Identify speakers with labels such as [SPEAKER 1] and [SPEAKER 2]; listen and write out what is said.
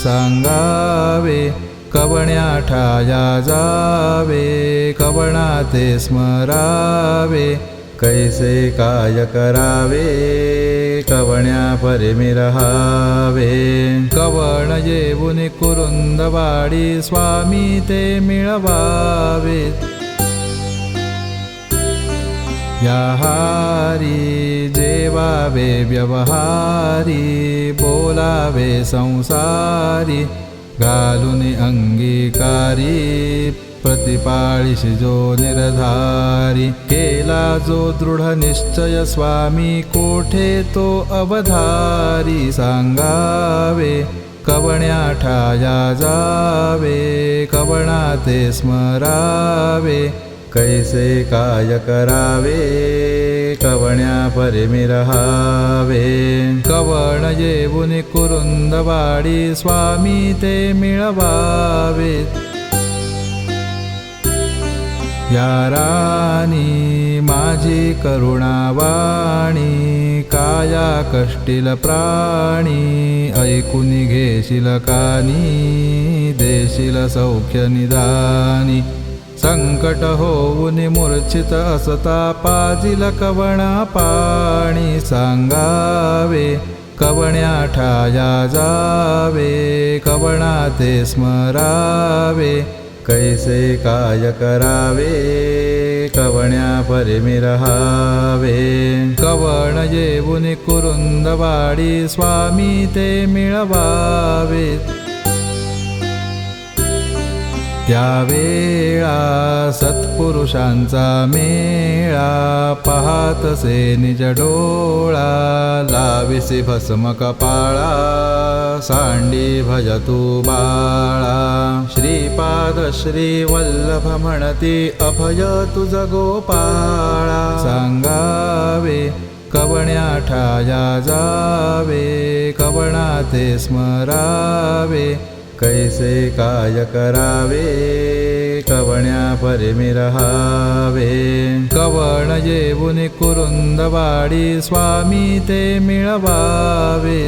[SPEAKER 1] सांगावे कवण्या ठाया जावे कवणा ते स्मरावे कैसे काय करावे कवण्या परिमी रहावे कवण येऊन कुरुंदवाडी स्वामी ते मिळवावे या हारी जेवावे व्यवहारी बोलावे संसारी घालून अंगीकारी प्रतिपाळीशी जो निर्धारी केला जो दृढ निश्चय स्वामी कोठे तो अवधारी सांगावे कवण्या ठाया जावे कवणा ते स्मरावे कैसे काय करावे कवण्या परिमी रहावे कवण येऊन कुरुंदवाडी स्वामी ते मिळवावे या राणी माझी करुणावाणी काया कष्टील प्राणी ऐकून घेशील कानी देशील सौख्य निदानी संकट होऊन मूर्छित असता पाजिल कवणा पाणी सांगावे कवण्या ठाया जावे कवणा ते स्मरावे कैसे काय करावे कवण्या परिमी रहावे कवण येऊन कुरुंदवाडी स्वामी ते मिळवावे त्यावेळा सत्पुरुषांचा मेळा पाहतसे निज डोळा लाविसी भस्म कपाळा सांडी भजतू बाळा श्रीपाद श्री वल्लभ म्हणती अभय तुझ गोपाळा सांगावे कवण्या ठाया जावे कवणा ते स्मरावे कैसे काय करावे कवण्या परिमी रहावे कवण येऊन कुरुंदवाडी स्वामी ते मिळवावे